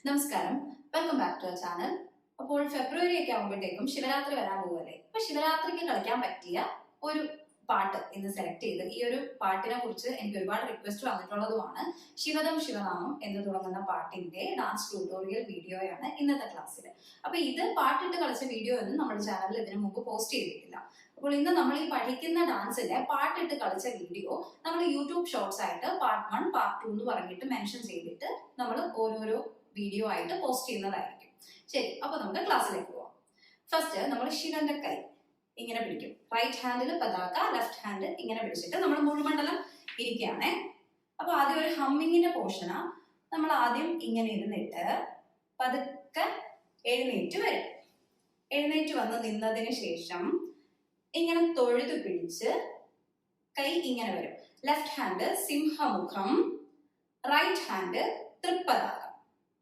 നമസ്കാരം, welcome back to our channel. അപ്പോൾ February ഒക്കെ ആകുമ്പോഴത്തേക്കും ശിവരാത്രി വരാൻ പോകുമല്ലേ. അപ്പൊ ശിവരാത്രിക്ക് കളിക്കാൻ പറ്റിയ ഒരു പാട്ട് ഇന്ന് സെലക്ട് ചെയ്ത് ഈ ഒരു പാട്ടിനെ കുറിച്ച് എനിക്ക് ഒരുപാട് റിക്വസ്റ്റ് വന്നിട്ടുള്ളതുമാണ്. ശിവദം ശിവനാമം എന്ന് തുടങ്ങുന്ന പാട്ടിന്റെ ഡാൻസ് ട്യൂട്ടോറിയൽ വീഡിയോയാണ് ഇന്നത്തെ ക്ലാസ്സിൽ. അപ്പൊ ഇത് പാട്ടിട്ട് കളിച്ച വീഡിയോ ഒന്നും നമ്മുടെ ചാനലിൽ ഇതിനു മുമ്പ് പോസ്റ്റ് ചെയ്തിട്ടില്ല. അപ്പോൾ ഇന്ന് നമ്മൾ ഈ പഠിക്കുന്ന ഡാൻസിലെ പാട്ടിട്ട് കളിച്ച വീഡിയോ നമ്മൾ യൂട്യൂബ് ഷോർട്സ് ആയിട്ട് പാർട്ട് 1 പാർട്ട് 2 എന്ന് പറഞ്ഞിട്ട് മെൻഷൻ ചെയ്തിട്ട് നമ്മൾ ഓരോരോ വീഡിയോ ആയിട്ട് പോസ്റ്റ് ചെയ്യുന്നതായിരിക്കും. ശരി, അപ്പൊ നമുക്ക് ക്ലാസ്സിലേക്ക് പോവാം. ഫസ്റ്റ് നമ്മൾ ശിവന്റെ കൈ ഇങ്ങനെ പിടിക്കും. റൈറ്റ് ഹാൻഡിൽ പതാക, ലെഫ്റ്റ് ഹാൻഡ് ഇങ്ങനെ പിടിച്ചിട്ട് നമ്മൾ മുഴുമണ്ഡലം ഇരിക്കുകയാണേ. അപ്പൊ ആദ്യം ഒരു ഹമ്മിങ്ങിന്റെ പോർഷനാ. നമ്മൾ ആദ്യം ഇങ്ങനെ ഇരുന്നിട്ട് പതുക്കെ എഴുന്നേറ്റ് വരും. എഴുന്നേറ്റ് വന്ന് നിന്നതിന് ശേഷം ഇങ്ങനെ തൊഴുതു പിടിച്ച് കൈ ഇങ്ങനെ വരും. ലെഫ്റ്റ് ഹാൻഡ് സിംഹമുഖം, റൈറ്റ് ഹാൻഡ് തൃപ്പതാക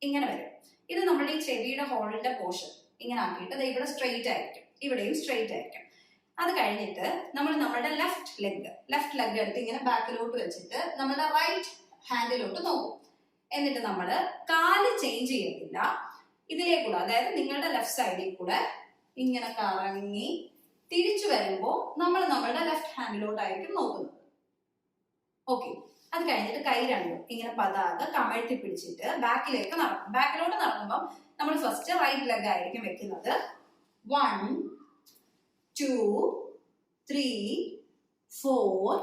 ഇങ്ങനെ വരും. ഇത് നമ്മുടെ ഈ ചെവിയുടെ ഹോളിന്റെ പോർഷൻ ഇങ്ങനെ ആക്കിയിട്ട് ഇവിടെ സ്ട്രെയിറ്റ് ആയിരിക്കും, ഇവിടെയും സ്ട്രെയിറ്റ് ആയിരിക്കും. അത് കഴിഞ്ഞിട്ട് നമ്മൾ നമ്മുടെ ലെഫ്റ്റ് ലെഗ് എടുത്ത് ഇങ്ങനെ ബാക്കിലോട്ട് വെച്ചിട്ട് നമ്മുടെ റൈറ്റ് ഹാൻഡിലോട്ട് നോക്കും. എന്നിട്ട് നമ്മൾ കാല് ചേഞ്ച് ചെയ്യത്തില്ല, ഇതിലേക്കൂടെ, അതായത് നിങ്ങളുടെ ലെഫ്റ്റ് സൈഡിൽ കൂടെ ഇങ്ങനെ കറങ്ങി തിരിച്ചു വരുമ്പോൾ നമ്മൾ നമ്മളുടെ ലെഫ്റ്റ് ഹാൻഡിലോട്ടായിരിക്കും നോക്കുന്നത്. ഓക്കെ, അത് കഴിഞ്ഞിട്ട് കൈ രണ്ടും ഇങ്ങനെ പതാക കമഴ്ത്തി പിടിച്ചിട്ട് ബാക്കിലേക്ക് നടക്കും. ബാക്കിലോട്ട് നടക്കുമ്പോൾ നമ്മൾ ഫസ്റ്റ് റൈറ്റ് ലെഗ് ആയിരിക്കും വെക്കുന്നത്. 1 2 3 4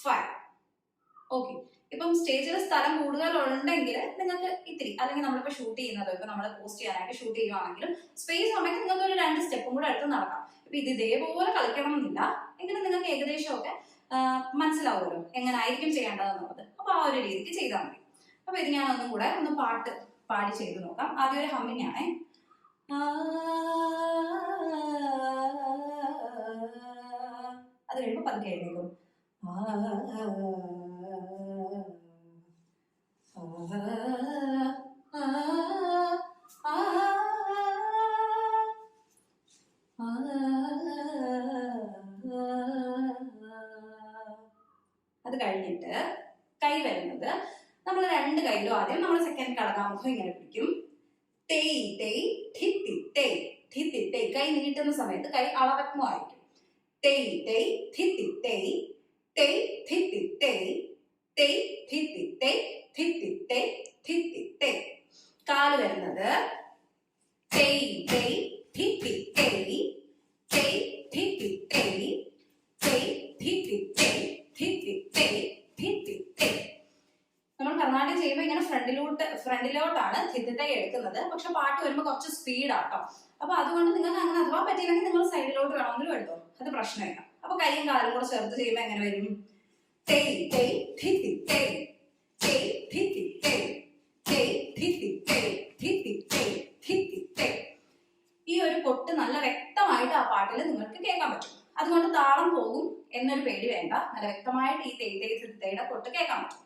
5. ഓക്കെ, ഇപ്പം സ്റ്റേജിൽ സ്ഥലം കൂടുതൽ ഉണ്ടെങ്കിൽ നിങ്ങൾക്ക് ഇത്തിരി, അല്ലെങ്കിൽ നമ്മളിപ്പോൾ ഷൂട്ട് ചെയ്യുന്നത്, ഇപ്പൊ നമ്മൾ പോസ്റ്റ് ചെയ്യാനായിട്ട് ഷൂട്ട് ചെയ്യുവാണെങ്കിലും സ്പേസ് ഉണ്ടെങ്കിൽ നിങ്ങൾക്ക് ഒരു 2 സ്റ്റെപ്പും കൂടെ എടുത്ത് നടക്കാം. ഇപ്പൊ ഇത് ഇതേപോലെ കളിക്കണം എന്നില്ല, എങ്കിലും നിങ്ങൾക്ക് ഏകദേശമൊക്കെ മനസ്സിലാവുമല്ലോ എങ്ങനായിരിക്കും ചെയ്യേണ്ടതെന്നുള്ളത്. അപ്പൊ ആ ഒരു രീതിക്ക് ചെയ്താൽ മതി. അപ്പൊ ഇത് ഞാൻ ഒന്നും കൂടെ ഒന്ന് പാട്ട് പാടി ചെയ്ത് നോക്കാം. ആദ്യം ഒരു ഹമ്മിങ് ആണേ. അത് കഴിയുമ്പോൾ പതുക്കെ എഴുന്നേക്കും. അത് കഴിഞ്ഞിട്ട് കൈ വരുന്നത് നമ്മൾ 2 കൈയിലും ആദ്യം നമ്മൾ സെക്കൻഡ് കടകാമുഖം ഇങ്ങനെ പിടിക്കും. തേയ് തേയ് ധിത്തി തേയ് ധിത്തി തേയ്. കൈ നീട്ടുന്ന സമയത്ത് കൈ അളവത്മമായിരിക്കും. തേയ് തേയ് ധിത്തി തേയ് തേയ് ധിത്തി തേയ് തേയ് ധിത്തി തേയ് ധിത്തി തേയ് ധിത്തി തേയ്. കാല് വരുന്നത് തേയ് തേയ് ധിത്തി തേയ് തേയ് ധിത്തി തേയ് തേയ് ധിത്തി തേയ് ധിത്തി തേയ് ധിത്തി തേയ്. നമ്മൾ കർണാടക ചെയ്യുമ്പോൾ ഇങ്ങനെ ഫ്രണ്ടിലോട്ടാണ് ധിത്തിത്തൈ എടുക്കുന്നത്. പക്ഷെ പാട്ട് വരുമ്പോൾ കുറച്ച് സ്പീഡാട്ടോ. അപ്പൊ അതുകൊണ്ട് നിങ്ങൾക്ക് അങ്ങനെ അഥവാ പറ്റിയില്ലെങ്കിൽ നിങ്ങൾ സൈഡിലോട്ട് വേണമെങ്കിലും എടുത്തോ, അത് പ്രശ്നമില്ല. അപ്പൊ കൈയും കാലും കൂടെ ചേർത്ത് ചെയ്യുമ്പോൾ എങ്ങനെ വരും? തേയ് തേയ് ധിത്തി തേയ് തേയ് ധിത്തി തേയ് തേയ് ധിത്തി തേയ് ധിത്തി തേയ് ധിത്തി തേയ്. ഈ ഒരു കൊട്ട് നല്ല വ്യക്തമായിട്ട് ആ പാട്ടിൽ നിങ്ങൾക്ക് കേൾക്കാൻ പറ്റും. അതുകൊണ്ട് താളം പോകും എന്നൊരു പേടി വേണ്ട. നല്ല വ്യക്തമായിട്ട് ഈ തേയ് തേയ് ധിത്തിയുടെ കൊട്ട് കേൾക്കാൻ പറ്റും.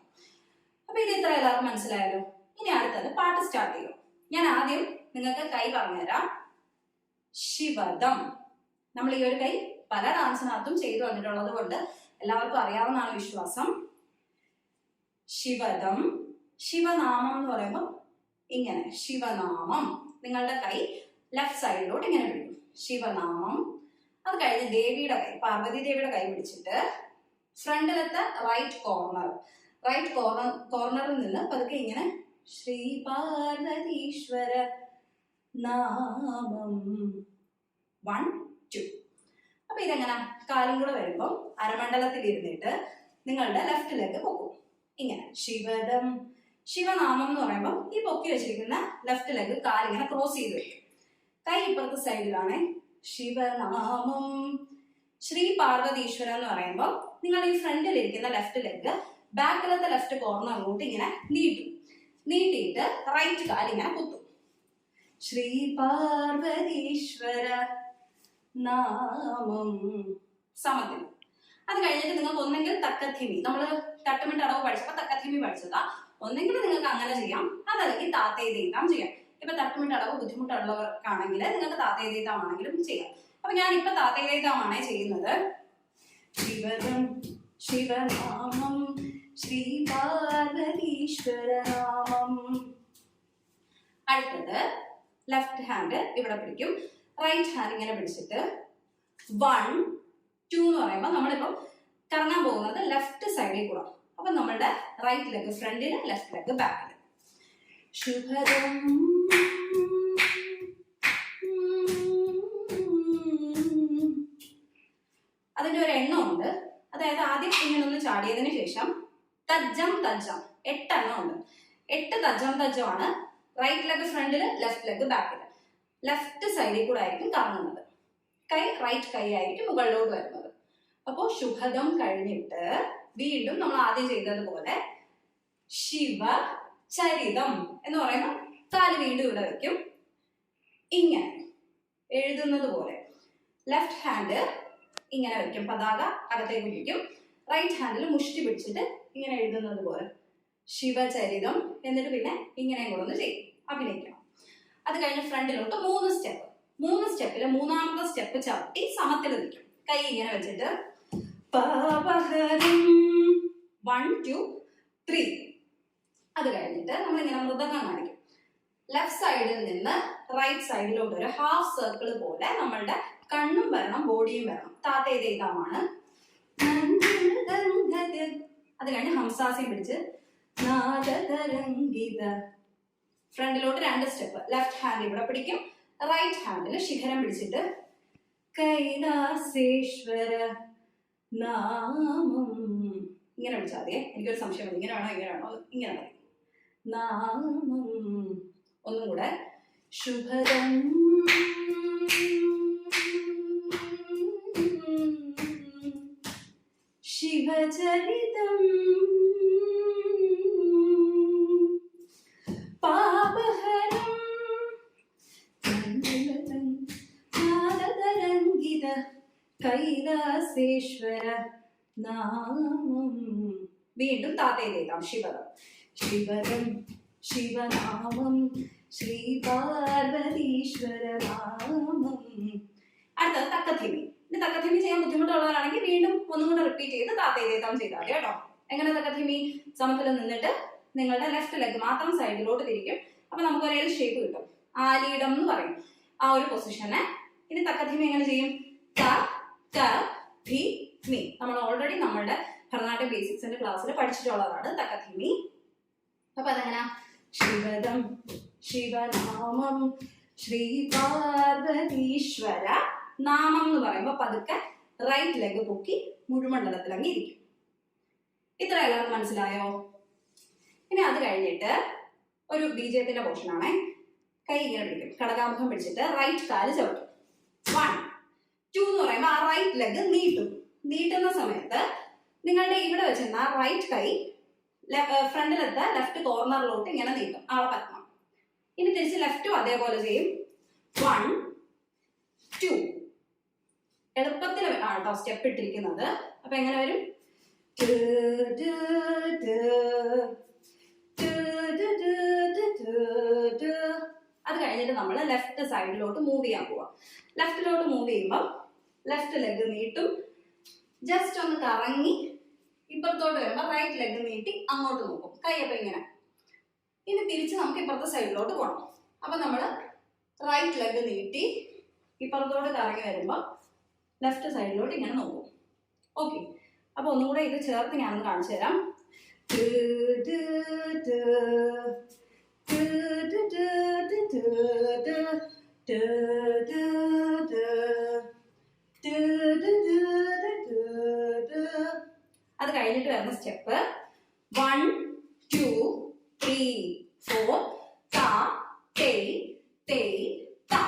അപ്പൊ ഇത് ഇത്ര എല്ലാവർക്കും മനസ്സിലായല്ലോ. ഇനി അടുത്തത് പാട്ട് സ്റ്റാർട്ട് ചെയ്യും. ഞാൻ ആദ്യം നിങ്ങൾക്ക് കൈ പറഞ്ഞുതരാം. ശിവദം. നമ്മൾ ഈ ഒരു കൈ പല ഡാൻസിനകത്തും ചെയ്തു വന്നിട്ടുള്ളത് കൊണ്ട് എല്ലാവർക്കും അറിയാവുന്നതാണ് വിശ്വാസം. ശിവദം. ശിവനാമം എന്ന് പറയുമ്പോൾ ഇങ്ങനെ ശിവനാമം. നിങ്ങളുടെ കൈ ലെഫ്റ്റ് സൈഡിലോട്ട് ഇങ്ങനെ പിടിക്കും. ശിവനാമം. അത് കഴിഞ്ഞ് ദേവിയുടെ കൈ, പാർവതി ദേവിയുടെ കൈ പിടിച്ചിട്ട് ഫ്രണ്ടിലത്തെ റൈറ്റ് കോർണറിൽ നിന്ന് പതുക്കെ ഇങ്ങനെ ശ്രീ പാർവതീശ്വര നാമം 1 2. അപ്പൊ ഇതെങ്ങനെ? കാലും കൂടെ വരുമ്പം അരമണ്ഡലത്തിൽ ഇരുന്നിട്ട് നിങ്ങളുടെ ലെഫ്റ്റ് ലെഗ് പൊക്കും. ഇങ്ങനെ ശിവദം. ശിവനാമം എന്ന് പറയുമ്പോൾ ഈ പൊക്കി വെച്ചിരിക്കുന്ന ലെഫ്റ്റ് ലെഗ് കാലിങ്ങനെ ക്രോസ് ചെയ്ത് വയ്ക്കും. കൈ ഇപ്പുറത്തെ സൈഡിലാണ്. ശിവനാമം. ശ്രീ പാർവതീശ്വര എന്ന് പറയുമ്പോൾ നിങ്ങൾ ഈ ഫ്രണ്ടിൽ ഇരിക്കുന്ന ലെഫ്റ്റ് ലെഗ് ബാക്കിലത്തെ ലെഫ്റ്റ് കോർണറിലോട്ട് ഇങ്ങനെ നീട്ടിയിട്ട് റൈറ്റ് കാൽ ഇങ്ങനെ കുത്തും. ശ്രീ പാർവതീശ്വര നാമം സമത്തിൽ. അത് കഴിഞ്ഞിട്ട് നിങ്ങൾക്ക് ഒന്നെങ്കിൽ തക്കത്തിമി, നമ്മൾ തട്ടുമിട്ട് അടവ് പഠിച്ചപ്പോൾ തക്കത്തിമി പഠിച്ചതാ, ഒന്നെങ്കിൽ നിങ്ങൾക്ക് അങ്ങനെ ചെയ്യാം, അതല്ലെങ്കിൽ താത്തേ ദൈതാം ചെയ്യാം. ഇപ്പൊ തട്ടുമിട്ട് അടവ് ബുദ്ധിമുട്ടുള്ളവർക്കാണെങ്കിൽ നിങ്ങൾക്ക് താത്തേ ദൈതാം ആണെങ്കിലും ചെയ്യാം. അപ്പൊ ഞാൻ ഇപ്പൊ താത്തേ ദൈതാമാണ് ചെയ്യുന്നത്. ശിവദം ശിവനാമം ശ്രീ പാർവതീശ്വര നാമം. അടുത്തത് ലെഫ്റ്റ് ഹാൻഡ് ഇവിടെ പിടിക്കും, റൈറ്റ് ഹാൻഡ് ഇങ്ങനെ പിടിച്ചിട്ട് 1 2 എന്ന് പറയുമ്പോൾ നമ്മളിപ്പം കറങ്ങാൻ പോകുന്നത് ലെഫ്റ്റ് സൈഡിൽ കൂടെ. അപ്പൊ നമ്മളുടെ റൈറ്റ് ലെഗ് ഫ്രണ്ടില്, ലെഫ്റ്റ് ലെഗ് ബാക്കില്. ശുഭദം അതിന്റെ ഒരു എണ്ണം ഉണ്ട്. അതായത് ആദ്യം ഇങ്ങനെ ഒന്ന് ചാടിയതിനു ശേഷം തജ്ജം തജ്ജം 8 എണ്ണം ഉണ്ട്. 8 തജ്ജം തജ്ജമാണ്. റൈറ്റ് ലെഗ് ഫ്രണ്ടില്, ലെഫ്റ്റ് ലെഗ് ബാക്കില്. ലെഫ്റ്റ് സൈഡിൽ കൂടെ ആയിരിക്കും കറങ്ങുന്നത്. കൈ റൈറ്റ് കൈ ആയിരിക്കും മുകളിലോട്ട് വരുന്നത്. അപ്പോ ശുഭദം കഴിഞ്ഞിട്ട് വീണ്ടും നമ്മൾ ആദ്യം ചെയ്തതുപോലെ ശിവ ചരിതം എന്ന് പറയുമ്പോൾ കാല് വീണ്ടും ഇവിടെ വെക്കും, ഇങ്ങനെ എഴുതുന്നത് പോലെ. ലെഫ്റ്റ് ഹാൻഡ് ഇങ്ങനെ വെക്കും, പതാക അകത്തേക്ക് പിടിക്കും. റൈറ്റ് ഹാൻഡിൽ മുഷ്ടി പിടിച്ചിട്ട് ഇങ്ങനെ എഴുതുന്നത് പോലെ ശിവചരിതം. എന്നിട്ട് പിന്നെ ഇങ്ങനെയും കൂടെ ഒന്ന് ചെയ്യും, അഭിനയിക്കണം. അത് കഴിഞ്ഞ് ഫ്രണ്ടിലോട്ട് 3 സ്റ്റെപ്പ്. 3 സ്റ്റെപ്പില് 3ാമത്തെ സ്റ്റെപ്പ് ചവിട്ടി സമത്തിൽ നിൽക്കും, കൈ ഇങ്ങനെ വെച്ചിട്ട് 1 2 3. അത് കഴിഞ്ഞിട്ട് നമ്മൾ ഇങ്ങനെ മൃദംഗം കാണിക്കും. ലെഫ്റ്റ് സൈഡിൽ നിന്ന് റൈറ്റ് സൈഡിലോട്ട് ഒരു ഹാഫ് സർക്കിൾ പോലെ നമ്മളുടെ കണ്ണും വരണം, ബോഡിയും വരണം. താത്തേതാണ്. അത് കഴിഞ്ഞ് ഹംസാസ്യം പിടിച്ച് ഫ്രണ്ടിലോട്ട് 2 സ്റ്റെപ്പ്. ലെഫ്റ്റ് ഹാൻഡ് ഇവിടെ പിടിക്കും, റൈറ്റ് ഹാൻഡിൽ ശിഖരം പിടിച്ചിട്ട് കൈലാസേശ്വര നാമം ഇങ്ങനെ പിടിച്ചാൽ മതിയെ. എനിക്കൊരു സംശയം, ഇങ്ങനെയാണോ ഇങ്ങനെ മതി. നാമം ഒന്നും കൂടെ. ശുഭദം ശിവചരിതം പാപഹരം നാദതരംഗിത കൈലാസേശ്വര നാമം. വീണ്ടും താത്തേതേതാം ശിവദം. ശിവദം ശിവനാമം ശ്രീ പാർവതീശ്വര നാമം. അടുത്തത് തക്കധിമി. ഇനി തക്കധിമി ചെയ്യാൻ ബുദ്ധിമുട്ടുള്ളവരാണെങ്കിൽ വീണ്ടും ഒന്നും കൂടെ റിപ്പീറ്റ് ചെയ്ത് താത്തേതേതാം ചെയ്താൽ മതി കേട്ടോ. എങ്ങനെ തക്കധിമി? സമത്തിൽ നിന്നിട്ട് നിങ്ങളുടെ ലെഫ്റ്റ് ലെഗ് മാത്രം സൈഡിലോട്ട് തിരിക്കും. അപ്പൊ നമുക്ക് ഒരു എൽ ഷേപ്പ് കിട്ടും. ആലീഡം എന്ന് പറയും ആ ഒരു പൊസിഷനെ. ഇനി തക്കധിമി എങ്ങനെ ചെയ്യും? ത ക ധി മി. നമ്മൾ ഓൾറെഡി നമ്മളുടെ ഭരതനാട്യം ബേസിക്സിന്റെ ക്ലാസ്സിൽ പഠിച്ചിട്ടുള്ളതാണ് തക്കധിമി. അപ്പൊ അതെങ്ങനെ? ശിവദം ശിവനാമം ശ്രീ പാർവതീശ്വര നാമം എന്ന് പറയുമ്പോൾ പതുക്കെ റൈറ്റ് ലെഗ് പൊക്കി മുഴുമണ്ഡലത്തിൽ അങ്ങ് ഇരിക്കും. ഇത്ര എല്ലാവർക്കും മനസ്സിലായോ? ഇനി അത് കഴിഞ്ഞിട്ട് ഒരു ബീജത്തിന്റെ പോർഷൻ ആണേ. കൈ ഇങ്ങനെ പിടിക്കും, കടകാമുഖം പിടിച്ചിട്ട് റൈറ്റ് കാല് ചവിട്ടും. 1 2 എന്ന് പറയുമ്പോൾ ആ റൈറ്റ് ലെഗ് നീട്ടും. നീട്ടുന്ന സമയത്ത് നിങ്ങളുടെ ഇവിടെ വെച്ചിരുന്ന ആ റൈറ്റ് കൈ ഫ്രണ്ടിലത്തെ ലെഫ്റ്റ് കോർണറിലോട്ട് ഇങ്ങനെ നീട്ടും, ആളപത്മം. ഇനി തിരിച്ച് ലെഫ്റ്റും അതേപോലെ ചെയ്യും. 1 2. എളുപ്പത്തിൽ ആട്ടോ സ്റ്റെപ്പ് ഇട്ടിരിക്കുന്നത്. അപ്പൊ എങ്ങനെ വരും? അത് കഴിഞ്ഞിട്ട് നമ്മൾ ലെഫ്റ്റ് സൈഡിലോട്ട് മൂവ് ചെയ്യാൻ പോവാം. ലെഫ്റ്റിലോട്ട് മൂവ് ചെയ്യുമ്പോൾ ലെഫ്റ്റ് ലെഗ് നീട്ടും, ജസ്റ്റ് ഒന്ന് കറങ്ങി ഇപ്പുറത്തോട്ട് വരുമ്പോൾ റൈറ്റ് ലെഗ് നീട്ടി അങ്ങോട്ട് നോക്കും, കൈയപ്പം ഇങ്ങനെ. ഇനി തിരിച്ച് നമുക്ക് ഇപ്പുറത്തെ സൈഡിലോട്ട് പോകണം. അപ്പൊ നമ്മൾ റൈറ്റ് ലെഗ് നീട്ടി ഇപ്പുറത്തോട്ട് കറങ്ങി വരുമ്പോൾ ലെഫ്റ്റ് സൈഡിലോട്ട് ഇങ്ങനെ നോക്കും. ഓക്കെ, അപ്പൊ ഒന്നും കൂടെ ഇത് ചേർത്ത് ഞാനൊന്ന് കാണിച്ചു തരാം. അത് കഴിഞ്ഞിട്ട് വരുന്ന സ്റ്റെപ്പ് 1 2 3 4 താ തേയ് തേയ് താ.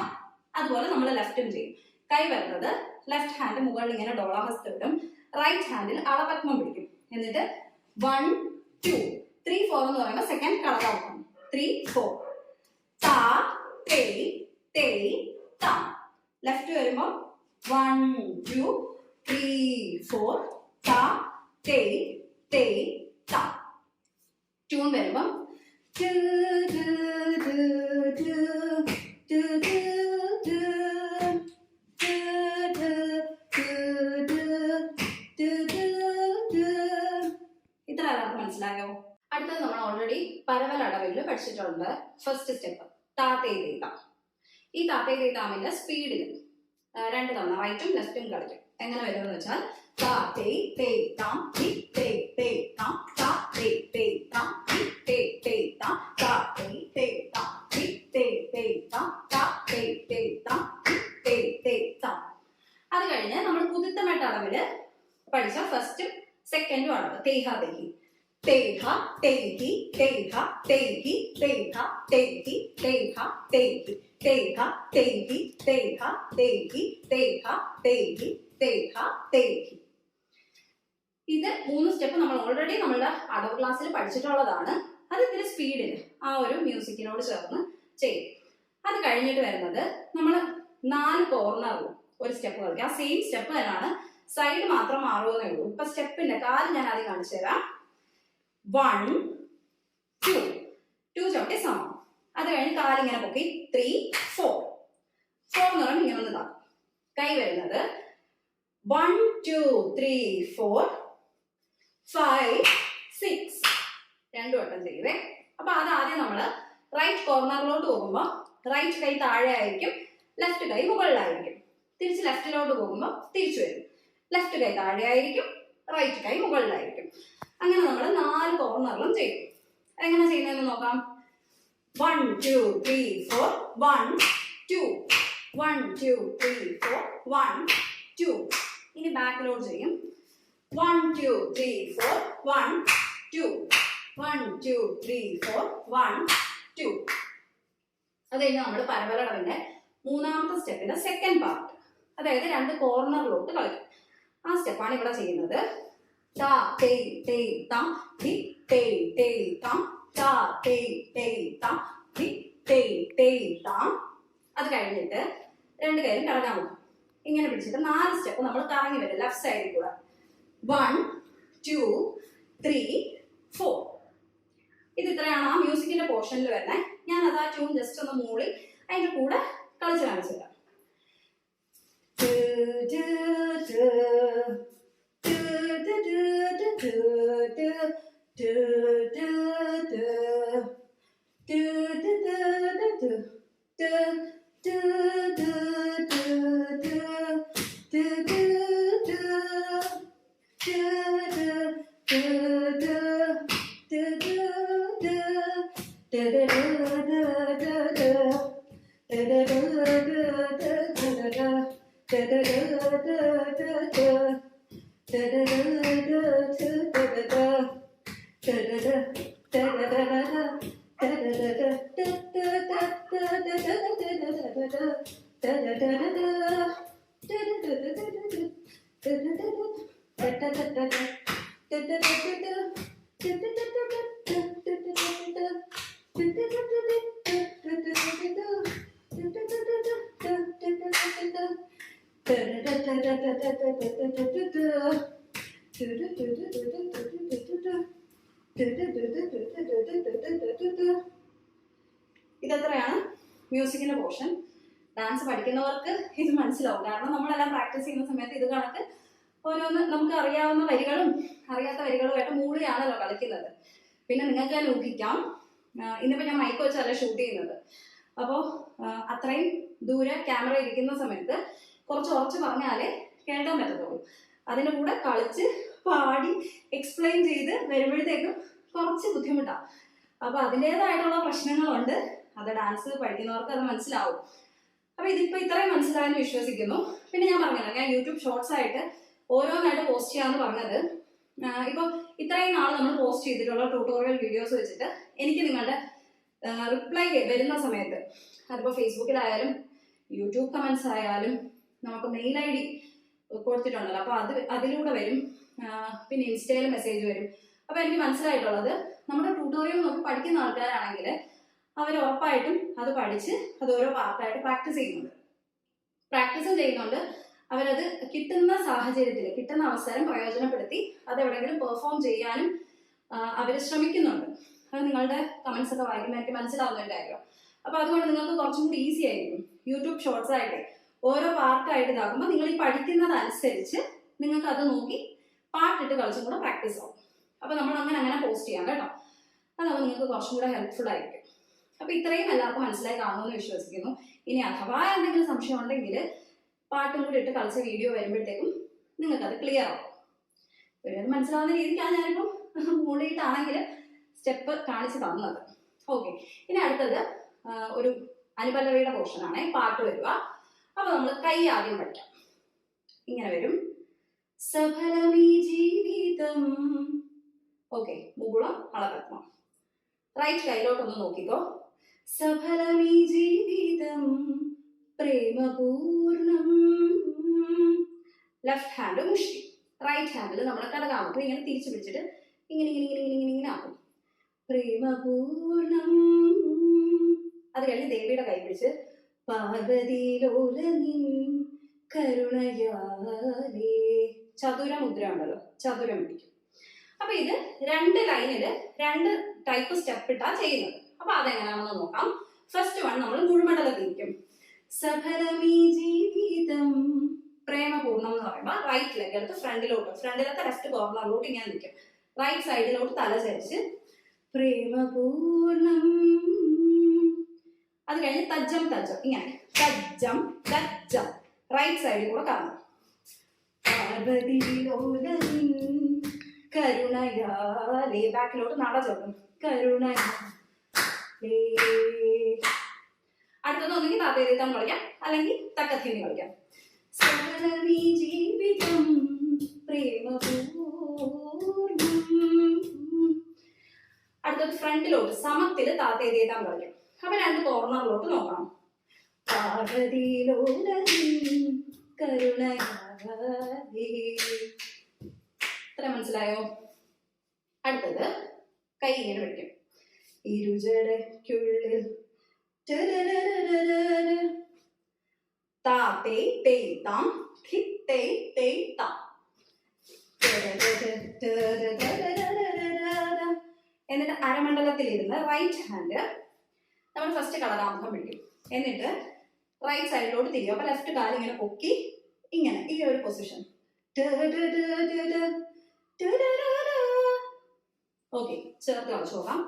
അതുപോലെ നമ്മൾ ലെഫ്റ്റും ചെയ്യും. കൈ വരുന്നത് ലെഫ്റ്റ് ഹാൻഡ് മുകളിൽ ഇങ്ങനെ ഡോളാഹസ്ത് ഇടും, റൈറ്റ് ഹാൻഡിൽ അളപത്മം പിടിക്കും. എന്നിട്ട് 1 2 3 4 എന്ന് പറയുമ്പോൾ സെക്കൻഡ് കളകാവും. 3 4 താ തേയ് തേയ് താ. ലെഫ്റ്റ് വരുമ്പോൾ 1 2 3 4 താ തേയ് തേയ് താ. ട്യൂൺ വരുമ്പോൾ ഇത്ര എല്ലാവർക്കും മനസ്സിലായോ? അടുത്തത് നമ്മൾ ഓൾറെഡി പരവൽ അടവിൽ പഠിച്ചിട്ടുണ്ട്. ഫസ്റ്റ് സ്റ്റെപ്പ് താത്തേതാം. ഈ താത്തേതാമിന്റെ സ്പീഡിൽ 2 തവണ റൈറ്റും ലെഫ്റ്റും കളിക്കും. എങ്ങനെ വരുമെന്ന് വെച്ചാൽ താത്തേ തേ താം തി തേ തേ താം താ തേ തേ താം തി തേ തേ താം താ തേ തേ താം തി തേ തേ താം താ തേ തേ താം തി തേ തേ താം. അത് കഴിഞ്ഞ് നമ്മൾ കുതിത്തമെട്ട് അളവില് പഠിച്ച ഫസ്റ്റും സെക്കൻഡും അളവ് തേഹ തേഹി തേഹ തേഹി തേഹ തേഹി തേഹ തേഹി തേഹ തേഹി തേഹ തേഹി തേഹ തേഹി തേഹ തേഹി തേഹ തേഹി. ഇത് 3 സ്റ്റെപ്പ് നമ്മൾ ഓൾറെഡി നമ്മളുടെ അടവ് ക്ലാസ്സിൽ പഠിച്ചിട്ടുള്ളതാണ്. അത് ഇത്തിരി സ്പീഡിൽ ആ ഒരു മ്യൂസിക്കിനോട് ചേർന്ന് ചെയ്യും. അത് കഴിഞ്ഞിട്ട് വരുന്നത് നമ്മൾ 4 കോർണറിലും ഒരു സ്റ്റെപ്പ് കളിക്കുക. ആ സെയിം സ്റ്റെപ്പ് തന്നെയാണ്, സൈഡ് മാത്രം മാറുമെന്നേ ഉള്ളൂ. ഇപ്പൊ സ്റ്റെപ്പിന്റെ കാല് ഞാൻ ആദ്യം കാണിച്ചു തരാം. 1 2 ചവിട്ടി സമം. അത് കഴിഞ്ഞ് കാലിങ്ങനെ പൊക്കി 3 4 എന്ന് പറയുമ്പോൾ ഇങ്ങനെ ഒന്ന് ഇതാക്കും. കൈ വരുന്നത് 1 2 3 4 5 6 2 വട്ടം ചെയ്യുവേ. അപ്പൊ അത് ആദ്യം നമ്മൾ റൈറ്റ് കോർണറിലോട്ട് പോകുമ്പോൾ റൈറ്റ് കൈ താഴെ ആയിരിക്കും, ലെഫ്റ്റ് കൈ മുകളിലായിരിക്കും. തിരിച്ച് ലെഫ്റ്റിലോട്ട് പോകുമ്പോൾ തിരിച്ചു വരും. ലെഫ്റ്റ് കൈ താഴെ ആയിരിക്കും, റൈറ്റ് കൈ മുകളിലായിരിക്കും. അങ്ങനെ നമ്മൾ 4 കോർണറിലും ചെയ്യും. എങ്ങനെ ചെയ്യുന്നതെന്ന് നോക്കാം. 1 2 3 4 1 2 1 2 3 4 1 2. ഇനി ബാക്കിലോട്ട് ചെയ്യും. 1 2 3 4 1 2 1 2 3 4 1 2. അത് കഴിഞ്ഞ് നമ്മൾ പരവലടവിന്റെ 3ാമത്തെ സ്റ്റെപ്പിന്റെ സെക്കൻഡ് പാർട്ട്, അതായത് 2 കോർണറിലോട്ട് കളിക്കും. ആ സ്റ്റെപ്പാണ് ഇവിടെ ചെയ്യുന്നത്. താ തേ തേ താം തി തേ തേ താം താ തേ തേ താം തി തേ തേ താം. അത് കഴിഞ്ഞിട്ട് 2 കൈയും കറങ്ങാൻ പോകും. ഇങ്ങനെ പിടിച്ചിട്ട് 4 സ്റ്റെപ്പ് നമ്മൾ കറങ്ങി വരും ലെഫ്റ്റ് സൈഡിൽ കൂടെ. 1 2 3 4. ഇത് ഇത്രയാണ് ആ മ്യൂസിക്കിന്റെ പോർഷനിൽ വരുന്നത്. ഞാൻ അത് ആ ട്യൂൺ ജസ്റ്റ് ഒന്ന് മൂളി അതിന്റെ കൂടെ കളിച്ച് കാണിച്ചു തരാം. ഇതെത്രയാണ് മ്യൂസിക്കിന്റെ പോർഷൻ. ഡാൻസ് പഠിക്കുന്നവർക്ക് ഇത് മനസ്സിലാവും, കാരണം നമ്മളെല്ലാം പ്രാക്ടീസ് ചെയ്യുന്ന സമയത്ത് ഇത് കണക്ക് ഓരോന്ന് നമുക്ക് അറിയാവുന്ന വരികളും അറിയാത്ത വരികളുമായിട്ട് മൂളിയാണല്ലോ കളിക്കുന്നത്. പിന്നെ നിങ്ങൾക്ക് ഞാൻ ഊഹിക്കാം, ഇന്നിപ്പോ ഞാൻ മൈക്ക് വെച്ചല്ല ഷൂട്ട് ചെയ്യുന്നത്. അപ്പോൾ അത്രയും ദൂരെ ക്യാമറ ഇരിക്കുന്ന സമയത്ത് കുറച്ച് ഉറച്ച് പറഞ്ഞാലേ കേൾക്കാൻ പറ്റത്തുള്ളൂ. അതിൻ്റെ കൂടെ കളിച്ച് പാടി എക്സ്പ്ലെയിൻ ചെയ്ത് വരുമ്പോഴത്തേക്കും കുറച്ച് ബുദ്ധിമുട്ടാണ്. അപ്പൊ അതിൻ്റെതായിട്ടുള്ള പ്രശ്നങ്ങളുണ്ട്. അത് ഡാൻസ് പഠിക്കുന്നവർക്ക് അത് മനസ്സിലാവും. അപ്പൊ ഇതിപ്പോ ഇത്രയും മനസ്സിലായെന്ന് വിശ്വസിക്കുന്നു. പിന്നെ ഞാൻ പറഞ്ഞല്ലോ, ഞാൻ യൂട്യൂബ് ഷോർട്സ് ആയിട്ട് ഓരോന്നായിട്ട് പോസ്റ്റ് ചെയ്യാന്ന് പറഞ്ഞത്. ഇപ്പൊ ഇത്രയും നാൾ നമ്മൾ പോസ്റ്റ് ചെയ്തിട്ടുള്ള ട്യൂട്ടോറിയൽ വീഡിയോസ് വെച്ചിട്ട് എനിക്ക് നിങ്ങളുടെ റിപ്ലൈ വരുന്ന സമയത്ത്, അതിപ്പോ ഫേസ്ബുക്കിലായാലും യൂട്യൂബ് കമന്റ്സ് ആയാലും നമുക്ക് മെയിൽ ID കൊടുത്തിട്ടുണ്ടല്ലോ, അപ്പൊ അതിലൂടെ വരും. പിന്നെ ഇൻസ്റ്റയിൽ മെസ്സേജ് വരും. അപ്പൊ എനിക്ക് മനസ്സിലായിട്ടുള്ളത്, നമ്മുടെ ട്യൂട്ടോറിയൽ നോക്കി പഠിക്കുന്ന ആൾക്കാരാണെങ്കിൽ അവർ ഉറപ്പായിട്ടും അത് പഠിച്ച് അത് ഓരോ പാർട്ടായിട്ട് പ്രാക്ടീസ് ചെയ്യുന്നുണ്ട്. അവരത് കിട്ടുന്ന സാഹചര്യത്തിൽ കിട്ടുന്ന അവസരം പ്രയോജനപ്പെടുത്തി അത് എവിടെയെങ്കിലും പെർഫോം ചെയ്യാനും അവർ ശ്രമിക്കുന്നുണ്ട്. അത് നിങ്ങളുടെ കമന്റ്സ് ഒക്കെ വായിക്കുമ്പോൾ എനിക്ക് മനസ്സിലാവുന്ന ഒരു കാര്യം. അപ്പൊ അതുകൊണ്ട് നിങ്ങൾക്ക് കുറച്ചും കൂടി ഈസി ആയിരിക്കും. യൂട്യൂബ് ഷോർട്സ് ആയിട്ട് ഓരോ പാർട്ടായിട്ട് ഇതാക്കുമ്പോൾ നിങ്ങൾ ഈ പഠിക്കുന്നതനുസരിച്ച് നിങ്ങൾക്ക് അത് നോക്കി പാട്ടിട്ട് കളിച്ചും കൂടെ പ്രാക്ടീസ് ആവും. അപ്പൊ നമ്മൾ അങ്ങനെ പോസ്റ്റ് ചെയ്യാം കേട്ടോ. അതാവുമ്പോൾ നിങ്ങൾക്ക് കുറച്ചും കൂടെ ഹെൽപ്ഫുൾ ആയിരിക്കും. അപ്പൊ ഇത്രയും എല്ലാവർക്കും മനസ്സിലായി കാണുമെന്ന് വിശ്വസിക്കുന്നു. ഇനി അഥവാ എന്തെങ്കിലും സംശയം ഉണ്ടെങ്കിൽ പാട്ടും കൂടി ഇട്ട് കളിച്ച വീഡിയോ വരുമ്പോഴത്തേക്കും നിങ്ങൾക്ക് അത് ക്ലിയർ ആവും. ഒരു മനസ്സിലാവുന്ന രീതിക്കാണ് ഞാനിപ്പം മൂടിയിട്ടാണെങ്കിൽ സ്റ്റെപ്പ് കാണിച്ചു തന്നത്. ഓക്കെ, ഇനി അടുത്തത് ഒരു അനുപല്ലവിയുടെ പോർഷനാണ്, പാട്ട് വരിക. അപ്പൊ നമ്മൾ കൈ ആദ്യം പഠിക്കാം. ഇങ്ങനെ വരും, സഫലമീ ജീവിതം. ഓക്കെ, മുകുളം അളകത്മം. റൈറ്റ് കൈയിലോട്ടൊന്ന് നോക്കിക്കോ. സഫലമീ ജീവിതം പ്രേമപൂർണം. ലെഫ്റ്റ് ഹാൻഡ് മുഷ്ടി, റൈറ്റ് ഹാൻഡിൽ നമ്മുടെ കടകാമത്ത് ഇങ്ങനെ തിരിച്ചു പിടിച്ചിട്ട് ഇങ്ങനെ ഇങ്ങനെ ഇങ്ങനെ ഇങ്ങനെ ഇങ്ങനെ ആക്കും. പ്രേമപൂർണം. അത് കഴിഞ്ഞ് ദേവിയുടെ കൈ പിടിച്ച് പാർവതിലോല നിൻ കരുണയാലേ. ചതുര മുദ്ര ഉണ്ടല്ലോ, ചതുരം പിടിക്കും. അപ്പൊ ഇത് 2 ലൈനില് 2 ടൈപ്പ് സ്റ്റെപ്പ് ഇട്ടാ ചെയ്യുന്നത്. അപ്പൊ അതെങ്ങനെയാണെന്ന് നോക്കാം. ഫസ്റ്റ് വൺ നമ്മൾ മുഴുമണ്ഡലത്തിരിക്കും. സഫലമീ ജീവിതം പ്രേമപൂർണം എന്ന് പറയുമ്പോൾ റൈറ്റ് ലെഗ് എടുത്ത് ഫ്രണ്ടിലത്തെ ലെഫ്റ്റ് കോർണറിലോട്ട് ഇങ്ങനെ നിൽക്കും. റൈറ്റ് സൈഡിലോട്ട് തല ചരിച്ച് പ്രേമപൂർണം. അത് കഴിഞ്ഞ് തജ്ജം തജ്ജം, ഇങ്ങനെ തജ്ജം തജ്ജം. റൈറ്റ് സൈഡിൽ കൂടെ കാണും. കരുണയാലേ, ബാക്കിലോട്ട് നട ചൊല്ലും. കരുണയാലേ. അടുത്തത് ഒന്നെങ്കിൽ താത്തേരിത്തം കളിക്കാം, അല്ലെങ്കിൽ തക്കത്തീനി കളിക്കാം. സഫലമീ ജീവിതം പ്രേമപൂർണം. അടുത്തത് ഫ്രണ്ടിലോട്ട് സമത്തില് താത്തേരിത്തം കളിക്കാം. അപ്പൊ 2 കോർണറിലോട്ട് നോക്കണം. കരുണയാലേ. ഇത്ര മനസ്സിലായോ? അടുത്തത് കൈ ഇങ്ങനെ പിടിക്കും. ഇരുജടയ്ക്കുള്ളിൽ താത്തേ തേയ് താം ധിത്തേ തേയ് താം. എന്നിട്ട് അരമണ്ഡലത്തിലിരുന്ന് റൈറ്റ് ഹാൻഡ് നമ്മൾ ഫസ്റ്റ് കളകാമുഖം പിടിക്കും. എന്നിട്ട് റൈറ്റ് സൈഡിലോട്ട് തിരിയും. അപ്പൊ ലെഫ്റ്റ് കാല് ഇങ്ങനെ പൊക്കി ഇങ്ങനെ ഈ ഒരു പൊസിഷൻ. ഓക്കെ, ചേർത്ത് കളിച്ചു നോക്കാം.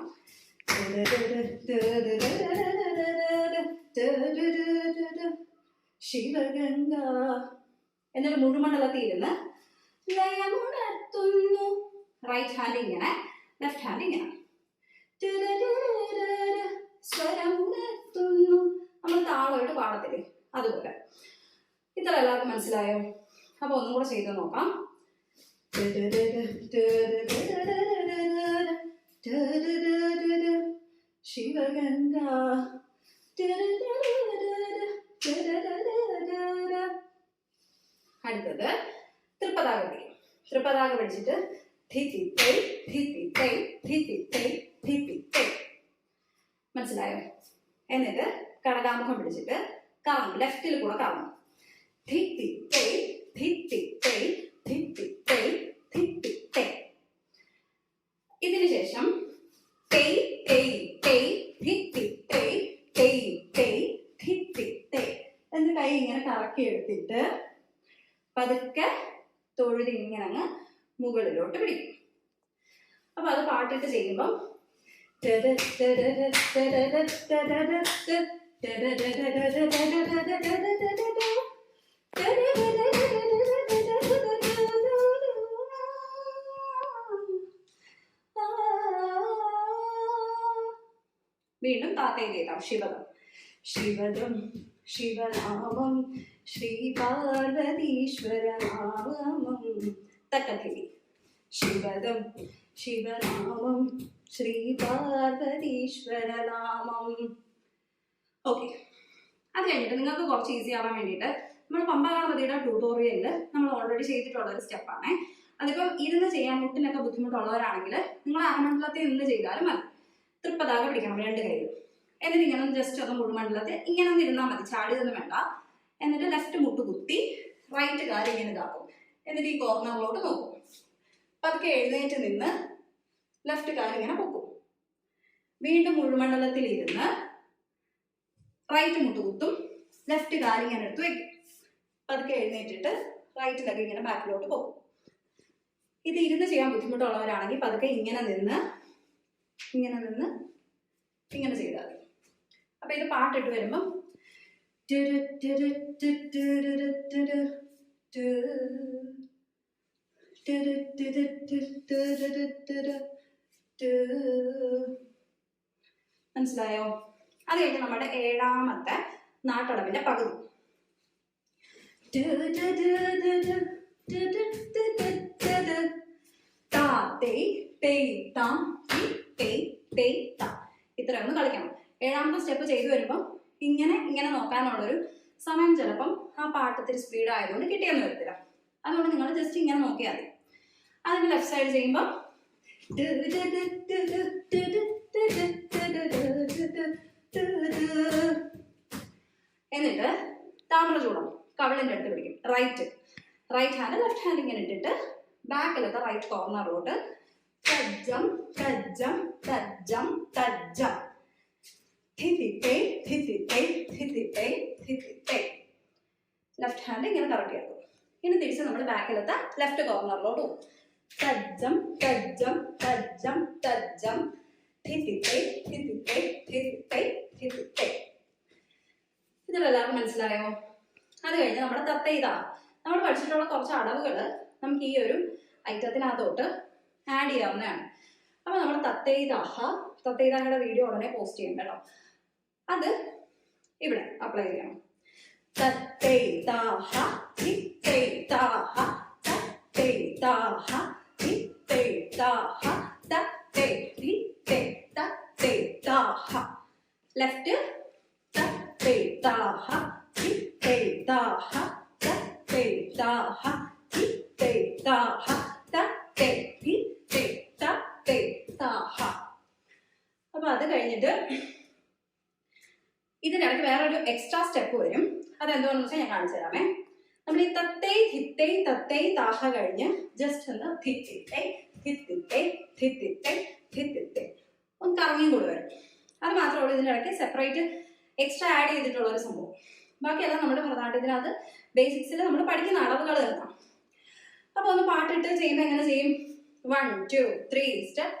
ശിവഗംഗ. എന്നിട്ട് മുഴുമണ്ഡലത്തിൽ ഇരുന്ന് ലയമുണർത്തുന്നു. റൈറ്റ് ഹാൻഡ് ഇങ്ങനെ, ലെഫ്റ്റ് ഹാൻഡ് ഇങ്ങനെ. സ്വരമുണർത്തുന്നു. നമ്മൾ താളമായിട്ട് പാടത്തില്ലേ, അതുപോലെ. ഇത്ര എല്ലാവർക്കും മനസ്സിലായോ? അപ്പൊ ഒന്നും കൂടെ ചെയ്ത് നോക്കാം. ശിവഗംഗ. അടുത്തത് തൃപ്പതാക പിടിക്കും. തൃപ്പതാക പിടിച്ചിട്ട് ധിത്തിത്തൈ ധിത്തിത്തൈ ധിത്തിത്തൈ ധിത്തിത്തൈ. മനസ്സിലായോ? എന്നിട്ട് കടകാമുഖം പിടിച്ചിട്ട് കറങ്ങും, ലെഫ്റ്റിൽ കൂടെ കറങ്ങും. ധിത്തിത്തൈ ധിത്തിത്തൈ ധിത്തിത്തൈ ധിത്തിത്തൈ. ഇതിനു ശേഷം തൈ തൈ തൈ ധിത്തിത്തൈ തൈ തൈ ധിത്തിത്തൈ എന്ന് കൈ ഇങ്ങനെ കറക്കി എടുത്തിട്ട് പതുക്കെ തൊഴുതി ഇങ്ങനെ അങ്ങ് മുകളിലോട്ട് പിടിക്കും. അപ്പൊ അത് പാട്ടിട്ട് ചെയ്യുമ്പം വീണ്ടും താത്തയിൽ കേൾക്കാം. ശിവദം ശിവദം ശിവനാമം ശ്രീ പാർവതീശ്വരനാമം. തക്കത്തിരി ശിവദം ശിവനാമം ശ്രീ പാർവതീശ്വരനാമം. ഓക്കെ, അത് കഴിഞ്ഞിട്ട് നിങ്ങൾക്ക് കുറച്ച് ഈസി ആവാൻ വേണ്ടിയിട്ട് നമ്മൾ പമ്പ ഗണപതിയുടെ ട്യൂട്ടോറിയലിൽ നമ്മൾ ഓൾറെഡി ചെയ്തിട്ടുള്ള ഒരു സ്റ്റെപ്പാണ്. അതിപ്പം ഇരുന്ന് ചെയ്യാൻ മുട്ടിനൊക്കെ ബുദ്ധിമുട്ടുള്ളവരാണെങ്കിൽ നിങ്ങൾ അരമണ്ഡലത്തിൽ നിന്ന് ചെയ്താലും മതി. തൃപ്പതാക പിടിക്കണം 2 കൈയിലും. എന്നിട്ട് ഇങ്ങനെ ജസ്റ്റ് ഒന്ന് മുഴുമണ്ഡലത്തിൽ ഇങ്ങനെ ഒന്ന് ഇരുന്നാൽ മതി, ചാടിയൊന്നും വേണ്ട. എന്നിട്ട് ലെഫ്റ്റ് മുട്ട് കുത്തി റൈറ്റ് കാര്യം ഇങ്ങനെ ഇതാക്കും. എന്നിട്ട് ഈ കോർണറിലോട്ട് നോക്കും. പതുക്കെ എഴുന്നേറ്റ് നിന്ന് ലെഫ്റ്റ് കാര്യം ഇങ്ങനെ പൊക്കും. വീണ്ടും മുഴുമണ്ഡലത്തിൽ ഇരുന്ന് റൈറ്റ് മുട്ട് കുത്തും, ലെഫ്റ്റ് കാര്യം ഇങ്ങനെ എടുത്ത് വയ്ക്കും. പതുക്കെ എഴുന്നേറ്റിട്ട് റൈറ്റിലൊക്കെ ഇങ്ങനെ ബാക്കിലോട്ട് പോകും. ഇത് ഇരുന്ന് ചെയ്യാൻ ബുദ്ധിമുട്ടുള്ളവരാണെങ്കിൽ പതുക്കെ ഇങ്ങനെ നിന്ന് ഇങ്ങനെ ചെയ്താൽ മതി. അപ്പൊ ഇത് പാട്ടിട്ട് വരുമ്പം മനസ്സിലായോ? അത് കഴിഞ്ഞ് നമ്മുടെ ഏഴാമത്തെ നാട്ടടവിന്റെ പകുതി. ഇത്രയൊന്ന് കളിക്കണം. ഏഴാമത്തെ സ്റ്റെപ്പ് ചെയ്തു വരുമ്പം ഇങ്ങനെ ഇങ്ങനെ നോക്കാനുള്ളൊരു സമയം ചിലപ്പം ആ പാട്ടത്തിൽ സ്പീഡ് ആയതുകൊണ്ട് കിട്ടിയെന്ന് വരത്തില്ല. അതുകൊണ്ട് നിങ്ങൾ ജസ്റ്റ് ഇങ്ങനെ നോക്കിയാൽ മതി. അതിന് ലെഫ്റ്റ് സൈഡ് ചെയ്യുമ്പം എന്നിട്ട് താമ്രചൂടം കവിളിന്റെ അടുത്ത് പിടിക്കും. റൈറ്റ് ഹാൻഡ് ലെഫ്റ്റ് ഹാൻഡ് ഇങ്ങനെ ഇട്ടിട്ട് ബാക്കിലത്തെ റൈറ്റ് കോർണറിലോട്ട് തജ്ജം തജ്ജം തജ്ജം തജ്ജം ധിതിത്തേ ധിതിത്തേ ധിതിത്തേ ധിതിത്തേ. ലെഫ്റ്റ് ഹാൻഡ് ഇങ്ങനെ കറക്റ്റ് ചെയ്തു. ഇനി തിരിച്ച് നമ്മൾ ബാക്കിലത്തെ ലെഫ്റ്റ് കോർണറിലോട്ട് പോകും. തജ്ജം തജ്ജം തജ്ജം തജ്ജം ധിതിത്തേ ധിതിത്തേ ധിതിത്തേ ധിതിത്തേ. ഇതിലെല്ലാവർക്കും മനസ്സിലായോ? അത് കഴിഞ്ഞ് നമ്മുടെ തത്തൈത നമ്മൾ പഠിച്ചിട്ടുള്ള കുറച്ച് അടവുകൾ നമുക്ക് ഈ ഒരു ഐറ്റത്തിനകത്തോട്ട് ആഡ് ചെയ്യാവുന്നതാണ്. അപ്പൊ നമ്മൾ തത്തൈതാഹയുടെ വീഡിയോ ഉടനെ പോസ്റ്റ് ചെയ്യും കേട്ടോ. അത് ഇവിടെ അപ്ലൈ ചെയ്യണം. തത്തൈതാഹ ധിത്തൈതാഹ തത്തൈതാഹ ധിത്തൈതാഹ തത്തൈ ധിത്തൈ തത്തൈതാഹ. ലെഫ്റ്റ് തത്തൈതാഹ ധിത്തൈതാഹ തത്തൈതാഹ ധിത്തൈതാഹ തത്തൈ ധിത്തൈ തത്തൈതാഹ. അപ്പൊ അത് കഴിഞ്ഞിട്ട് ഇതിനിടയ്ക്ക് വേറൊരു എക്സ്ട്രാ സ്റ്റെപ്പ് വരും. അതെന്താണെന്ന് വെച്ചാൽ ഞാൻ കാണിച്ചു തരാമേ. നമ്മൾ ഈ തത്തൈ ധിത്തൈ തത്തൈ താഹ കഴിഞ്ഞ് ജസ്റ്റ് ഒന്ന് ധിത്തിത്തൈ ധിത്തിത്തൈ ധിത്തിത്തൈ ധിത്തിത്തൈ ഒന്ന് കറങ്ങിയും കൂടി വരും. അത് മാത്രമേ ഉള്ളൂ ഇതിൻ്റെ ഇടയ്ക്ക് സെപ്പറേറ്റ് എക്സ്ട്രാ ആഡ് ചെയ്തിട്ടുള്ള ഒരു സംഭവം. ബാക്കിയെല്ലാം നമ്മുടെ ഭരതനാട്യത്തിനകത്ത് ബേസിക്സിൽ നമ്മൾ പഠിക്കുന്ന അളവുകൾ തരണം. അപ്പൊ ഒന്ന് പാട്ടിട്ട് ചെയ്യുമ്പോൾ എങ്ങനെ ചെയ്യും? 1 2 3 സ്റ്റെപ്പ്.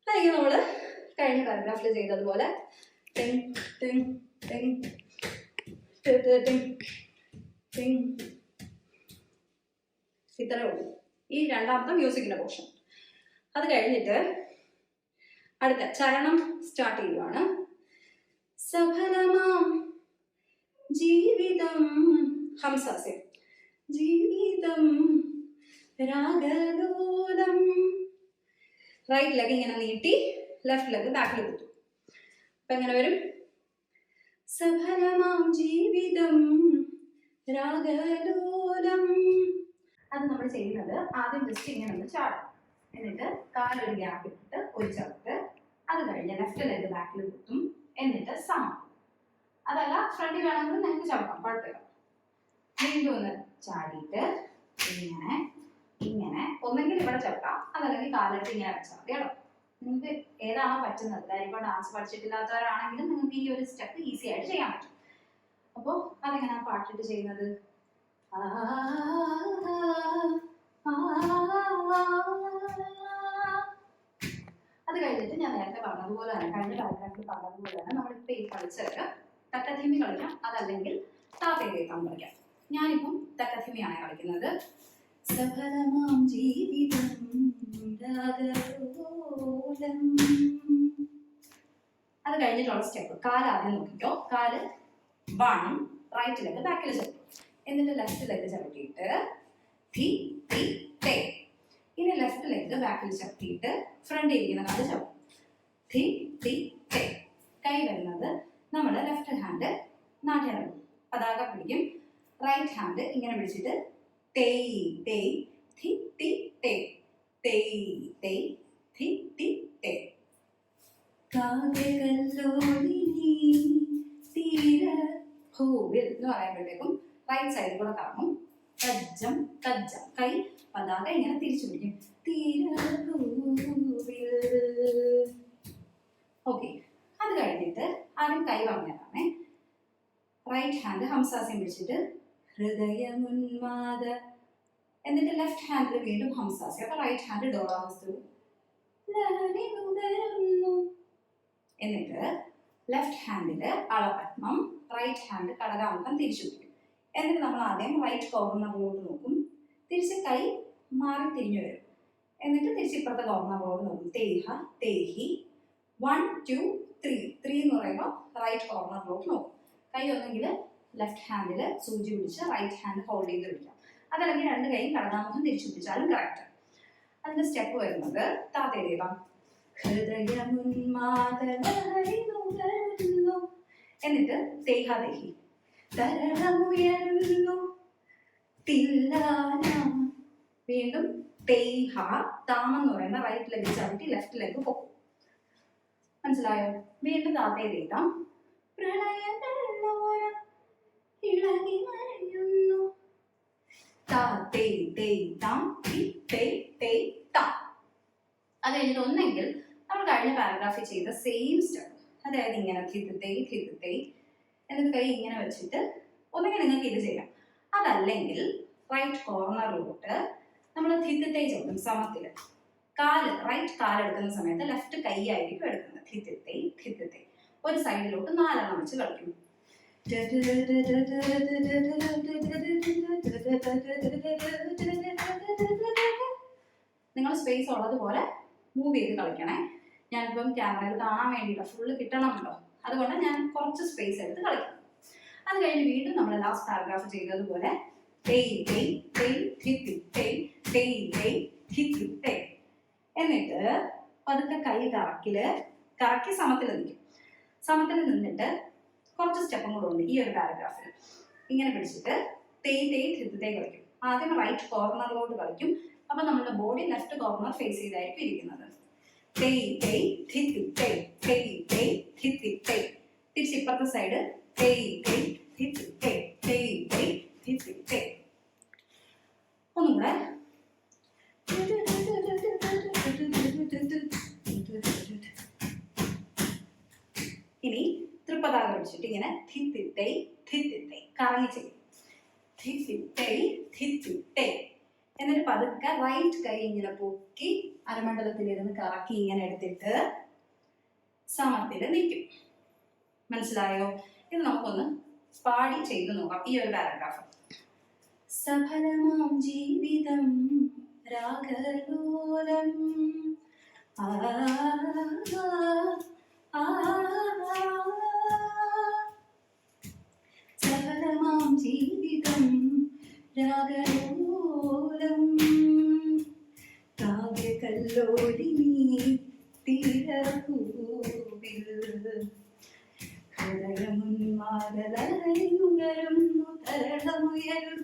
അല്ലെങ്കിൽ നമ്മള് കഴിഞ്ഞ പാരഗ്രാഫിൽ ചെയ്തതുപോലെ ഇത്രേ ഉള്ളൂ ഈ രണ്ടാമത്തെ മ്യൂസിക്കിന്റെ പോർഷൻ. അത് കഴിഞ്ഞിട്ട് അടുത്ത ചരണം സ്റ്റാർട്ട് ചെയ്യുവാണ്. സഫലമാം ജീവിതം ഹംസാസ്യം ജീവിതം രാഗലോലം. റൈറ്റ് ലെഗ് ഇങ്ങനെ നീട്ടി ലെഫ്റ്റ് ലെഗ് ബാക്കിൽ കുത്തും. അപ്പൊ എങ്ങനെ വരും? സഫലമാം ജീവിതം രാഗലോലം. അത് നമ്മൾ ചെയ്യുന്നത് ആദ്യം ജസ്റ്റ് ഇങ്ങനെ ഒന്ന് ചാടും. എന്നിട്ട് കാലൊരു ഗ്യാപ്പ് ഇട്ടിട്ട് ഒരു ചവിട്ട്. അത് കഴിഞ്ഞ് ലെഫ്റ്റ് ലെഗ് ബാക്കിൽ കുത്തും. എന്നിട്ട് സമം. അതല്ല ഫ്രണ്ടിൽ വേണമെങ്കിൽ നിങ്ങൾക്ക് ചവിട്ടാം, കുഴപ്പമില്ല. വീണ്ടും ഒന്ന് ചാടിയിട്ട് ഇങ്ങനെ ഇങ്ങനെ ഒന്നെങ്കിൽ ഇവിടെ ചവിട്ടാം, അതല്ലെങ്കിൽ കാലിട്ട് ഇങ്ങനെ വെച്ചാൽ മതി കേട്ടോ. നിങ്ങൾക്ക് ഏതാണോ പറ്റുന്നത്. ഇപ്പോൾ ഡാൻസ് പഠിച്ചിട്ടില്ലാത്തവരാണെങ്കിലും നിങ്ങൾക്ക് ഈ ഒരു സ്റ്റെപ്പ് ഈസി ആയിട്ട് ചെയ്യാൻ പറ്റും. അപ്പോൾ അതെങ്ങനെയാണ് പാട്ടിട്ട് ചെയ്യുന്നത്? അത് കഴിഞ്ഞിട്ട് ഞാൻ നേരത്തെ പറഞ്ഞതുപോലെ തന്നെ കഴിഞ്ഞ പാരഗ്രാഫിൽ പറഞ്ഞതുപോലെ തന്നെ നമ്മളിപ്പോൾ ഈ കളിച്ചത് തക്കഥിമി കളിക്കാം, അതല്ലെങ്കിൽ താത്തേക്കാം കളിക്കാം. ഞാനിപ്പം തക്കഥിമിയാണ് കളിക്കുന്നത്. സഫലമാം ജീവിതം രാഗലോലം. അത് കഴിഞ്ഞിട്ടുള്ള സ്റ്റെപ്പ് കാല് ആദ്യം നോക്കിക്കോ. കാല് 1 റൈറ്റ് ലെഗ് ബാക്കിൽ ചവിട്ടും. എന്നിട്ട് ലെഫ്റ്റ് ലെഗ് ചവിട്ടിയിട്ട് ധി തി തേ. ഇനി ലെഫ്റ്റ് ലെഗ് ബാക്കിൽ ചവിട്ടിയിട്ട് ഫ്രണ്ടിൽ ഇരിക്കുന്ന കാല് ചവിട്ടും. ധി തി തേ. കൈ വരുന്നത് നമ്മൾ ലെഫ്റ്റ് ഹാൻഡ് നാട്യാടും പതാക പിടിക്കും. റൈറ്റ് ഹാൻഡ് ഇങ്ങനെ പിടിച്ചിട്ട് തേയ് തേയ് ധി തി തേ തേയ് തേയ് ധി തി തേ. കാവ്യകല്ലോലിനി തീര ഭൂവിൽ എന്ന് പറയുമ്പോഴത്തേക്കും റൈറ്റ് സൈഡിൽ കൂടെ കറങ്ങും. തജ്ജം തജ്ജം. കൈ പതാക ഇങ്ങനെ തിരിച്ചു പിടിക്കും. ഓക്കെ. അത് കഴിഞ്ഞിട്ട് ആദ്യം കൈ പറഞ്ഞതാണ്. റൈറ്റ് ഹാൻഡ് ഹംസാസ്യം പിടിച്ചിട്ട് ഹൃദയമുന്മാദ, എന്നിട്ട് ലെഫ്റ്റ് ഹാൻഡിൽ വീണ്ടും ഹംസാസ്യം. അപ്പൊ റൈറ്റ് ഹാൻഡ് ഡോളാവസ്തു, എന്നിട്ട് ലെഫ്റ്റ് ഹാൻഡില് അളപത്മം, റൈറ്റ് ഹാൻഡ് കടകാമുഖം തിരിച്ചു പിടിക്കും. എന്നിട്ട് നമ്മൾ ആദ്യം റൈറ്റ് കോർണറിലോട്ട് നോക്കും. തിരിച്ച് കൈ മാറി തിരിഞ്ഞു വരും. എന്നിട്ട് തിരിച്ച് ഇപ്പുറത്തെ കോർണറിലോട്ട് നോക്കും. തേഹ തേഹി 1 2 3 3 എന്ന് പറയുമ്പോൾ റൈറ്റ് കോർണറിലോട്ട് നോക്കും. കൈ ഒന്നെങ്കിൽ ലെഫ്റ്റ് ഹാൻഡിൽ സൂചി പിടിച്ച് റൈറ്റ് ഹാൻഡ് ഹോൾഡ് ചെയ്ത് പിടിക്കാം. അതല്ലെങ്കിൽ രണ്ട് കൈയും കടകാമുഖം തിരിച്ചു പിടിച്ചാലും കറക്റ്റ്. അതിന്റെ സ്റ്റെപ്പ് വരുന്നത് താതേദേവാം. എന്നിട്ട് തേഹാദേഹി തരളമുയരുന്നു വീണ്ടും തേഹ താമെന്ന് പറയുന്ന റൈറ്റ് ലെഗ് ചവിട്ടി ലെഫ്റ്റ് ലെഗ് പൊക്കും. മനസ്സിലായോ? വീണ്ടും താതേദേവാം. ഇളകി മറിയുന്നു. അത് കഴിഞ്ഞിട്ട് ഒന്നെങ്കിൽ നമ്മൾ കഴിഞ്ഞ പാരഗ്രാഫിൽ ചെയ്ത സെയിം സ്റ്റെപ്പ്, അതായത് ഇങ്ങനെ തിരുത്തേ എന്നിട്ട് കൈ ഇങ്ങനെ വെച്ചിട്ട് ഒന്നെങ്കിൽ നിങ്ങൾക്ക് ഇത് ചെയ്യാം. അതല്ലെങ്കിൽ റൈറ്റ് കോർണറിലോട്ട് നമ്മൾ തിരുത്തേ ചവിട്ടും സമത്തില്. റൈറ്റ് കാലെടുക്കുന്ന സമയത്ത് ലെഫ്റ്റ് കൈ ആയിരിക്കും എടുക്കുന്നത്. തിരുത്തേ ഒരു സൈഡിലോട്ട് 4 എണ്ണം വെച്ച് കളിക്കും. നിങ്ങൾ സ്പേസ് ഉള്ളതുപോലെ മൂവ് ചെയ്ത് കളിക്കണേ. ഞാനിപ്പം ക്യാമറയിൽ കാണാൻ വേണ്ടിയില്ല, ഫുള്ള് കിട്ടണമല്ലോ, അതുകൊണ്ട് ഞാൻ കുറച്ച് സ്പേസ് എടുത്ത് കളിക്കണം. അത് കഴിഞ്ഞ് വീണ്ടും നമ്മൾ ലാസ്റ്റ് പാരഗ്രാഫ് ചെയ്തതുപോലെ എന്നിട്ട് പതുക്കെ കൈ കറക്കി സമത്തിൽ നിൽക്കും. സമത്തിൽ നിന്നിട്ട് കുറച്ച് സ്റ്റെപ്പും കൂടെ ഉണ്ട് ഈ ഒരു പാരഗ്രാഫിൽ. ഇങ്ങനെ പിടിച്ചിട്ട് തിരുത്തേ കളിക്കും. ആദ്യം റൈറ്റ് കോർണറിലോട്ട് കളിക്കും. അപ്പൊ നമ്മുടെ ബോഡി ലെഫ്റ്റ് കോർണർ ഫേസ് ചെയ്തായിരിക്കും ഇരിക്കുന്നത്. തിരിച്ച് ഇപ്പുറത്തെ സൈഡ് ഒന്നുകൂടെ. ഇനി തൃപ്പതാക പിടിച്ചിട്ട് ഇങ്ങനെ കറങ്ങി ചെയ്യും. എന്നിട്ട് പതുക്കെ റൈറ്റ് കൈ ഇങ്ങനെ പൊക്കി അരമണ്ഡലത്തിലിരുന്ന് കറക്കി ഇങ്ങനെ എടുത്തിട്ട് സമത്തിൽ നിൽക്കും. മനസ്സിലായോ? ഇത് നമുക്കൊന്ന് പാടി ചെയ്ത് നോക്കാം ഈ ഒരു പാരഗ്രാഫ്. സഫലമാം ജീവിതം രാഗലോലം സഫലമാം ജീവിതം രാഗലോലം കാവ്യകല്ലോലിനി തീരഭൂവിൽ ഹൃദയമുന്മാദലഹരിമുകരുന്നു തരളമുയരും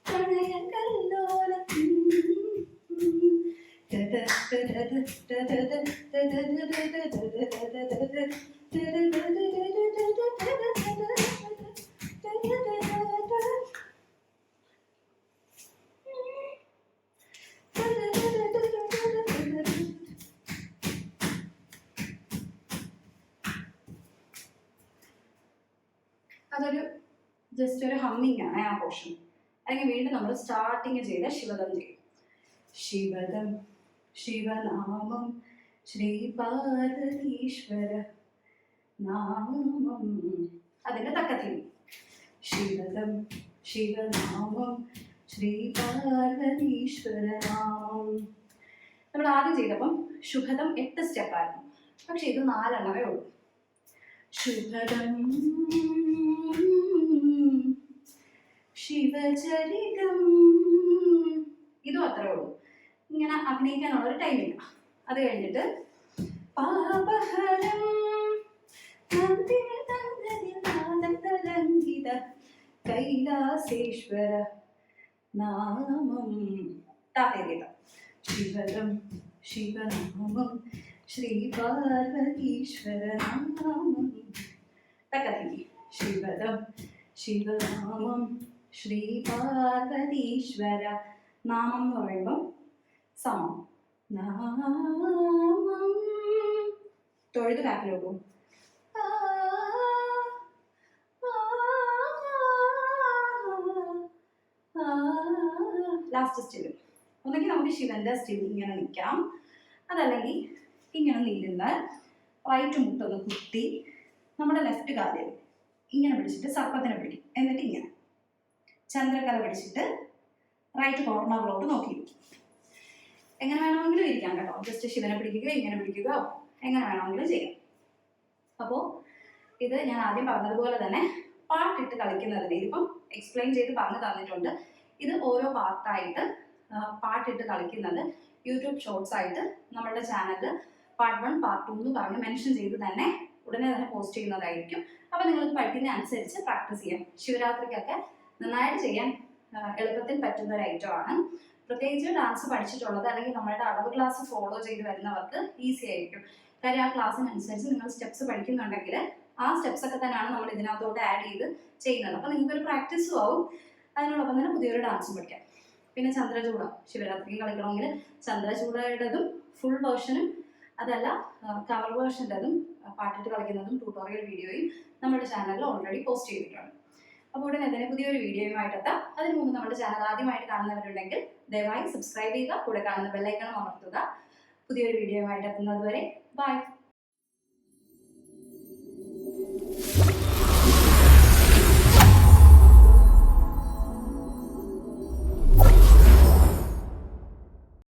പ്രണയകല്ലോലം. അതൊരു ജസ്റ്റ് ഒരു ഹമ്മിങ് ആണ് ആ പോർഷൻ. അല്ലെങ്കിൽ വീണ്ടും നമ്മൾ സ്റ്റാർട്ടിങ് ചെയ്ത ശിവദം ചെയ്യും. ശിവദം ശിവനാമം ശ്രീ പാർവതീശ്വര നാമം. അതിന്റെ തക്കത്തിൽ ശിവദം ശിവനാമം ശ്രീ പാർവതീശ്വര നാമം. നമ്മൾ ആദ്യം ചെയ്തപ്പം ശുഭദം 8 സ്റ്റെപ്പായിരുന്നു, പക്ഷെ ഇത് 4 എണ്ണമേ ഉള്ളൂ. ശുഭദം ശിവചരിതം, ഇതും അത്രേ ഉള്ളൂ. ഇങ്ങനെ അഭിനയിക്കാനുള്ള ഒരു ടൈമില്ല. അത് കഴിഞ്ഞിട്ട് പാപഹരം കൈലാസേശ്വര നാമം. താതേദേവം ശിവദം ശിവനാമം ശ്രീ പാർവതീശ്വര നാമം. തക്കതിരി ശിവദം ശിവനാമം ശ്രീ പാർവതീശ്വര. നാമം എന്ന് പറയുമ്പോൾ സമം. നാമം തൊഴുത് ബാക്കിലോട്ടും. Last still. ഒന്നെങ്കിൽ നമുക്ക് ശിവന്റെ സ്റ്റിൽ ഇങ്ങനെ നിൽക്കാം, അതല്ലെങ്കിൽ ഇങ്ങനെ നീരുന്ന് റൈറ്റ് മുട്ടൊന്ന് കുത്തി നമ്മുടെ ലെഫ്റ്റ് കാലിൽ ഇങ്ങനെ പിടിച്ചിട്ട് സർപ്പത്തിനെ പിടിക്കും. എന്നിട്ട് ഇങ്ങനെ ചന്ദ്രകല പിടിച്ചിട്ട് റൈറ്റ് കോർണറിലോട്ട് നോക്കിയിരിക്കും. എങ്ങനെ വേണമെങ്കിലും ഇരിക്കാം കേട്ടോ. ജസ്റ്റ് ശിവനെ പിടിക്കുക, ഇങ്ങനെ പിടിക്കുക, എങ്ങനെ വേണമെങ്കിലും ചെയ്യാം. അപ്പോൾ ഇത് ഞാൻ ആദ്യം പറഞ്ഞതുപോലെ തന്നെ പാട്ടിട്ട് കളിക്കുന്നതിന് ഇതിപ്പം എക്സ്പ്ലെയിൻ ചെയ്ത് പറഞ്ഞു തന്നിട്ടുണ്ട്. ഇത് ഓരോ പാർട്ടായിട്ട് പാട്ടിട്ട് കളിക്കുന്നത് യൂട്യൂബ് ഷോർട്സ് ആയിട്ട് നമ്മുടെ ചാനലിൽ പാർട്ട് 1 പാർട്ട് 2 എന്ന് പറഞ്ഞ് മെൻഷൻ ചെയ്ത് തന്നെ ഉടനെ തന്നെ പോസ്റ്റ് ചെയ്യുന്നതായിരിക്കും. അപ്പോൾ നിങ്ങൾക്ക് പഠിക്കുന്ന അനുസരിച്ച് പ്രാക്ടീസ് ചെയ്യാം. ശിവരാത്രിക്കൊക്കെ നന്നായിട്ട് ചെയ്യാൻ എളുപ്പത്തിൽ പറ്റുന്ന ഒരു ഐറ്റമാണ്. പ്രത്യേകിച്ച് ഡാൻസ് പഠിച്ചിട്ടുള്ളത് അല്ലെങ്കിൽ നമ്മളുടെ അളവ് ക്ലാസ് ഫോളോ ചെയ്ത് വരുന്നവർക്ക് ഈസി ആയിരിക്കും. കാര്യം ആ ക്ലാസ്സിനനുസരിച്ച് നിങ്ങൾ സ്റ്റെപ്സ് പഠിക്കുന്നുണ്ടെങ്കിൽ ആ സ്റ്റെപ്സ് ഒക്കെ തന്നെയാണ് നമ്മൾ ഇതിനകത്തോട്ട് ആഡ് ചെയ്ത് ചെയ്യുന്നത്. അപ്പോൾ നിങ്ങൾക്കൊരു പ്രാക്ടീസും ആവും, അതിനോടൊപ്പം തന്നെ പുതിയൊരു ഡാൻസും പഠിക്കാം. പിന്നെ ചന്ദ്രചൂഡ ശിവരാത്രിക്ക് കളിക്കണമെങ്കിൽ ചന്ദ്രചൂഡയുടേതും ഫുൾ വേർഷനും അതല്ല കവർ വേർഷൻ്റെതും പാട്ടിട്ട് കളിക്കുന്നതും ട്യൂട്ടോറിയൽ വീഡിയോയും നമ്മുടെ ചാനലിൽ ഓൾറെഡി പോസ്റ്റ് ചെയ്തിട്ടുണ്ട്. അപ്പോൾ ഉടനെ തന്നെ പുതിയൊരു വീഡിയോയുമായിട്ട് എത്താം. അതിന് മുമ്പ് നമ്മുടെ ചാനൽ ആദ്യമായിട്ട് കാണുന്നവരുണ്ടെങ്കിൽ ദയവായി സബ്സ്ക്രൈബ് ചെയ്യുക, കൂടെ കാണുന്ന ബെല്ലൈക്കണും അമർത്തുക. പുതിയൊരു വീഡിയോയുമായിട്ട് എത്തുന്നത് വരെ ബൈ.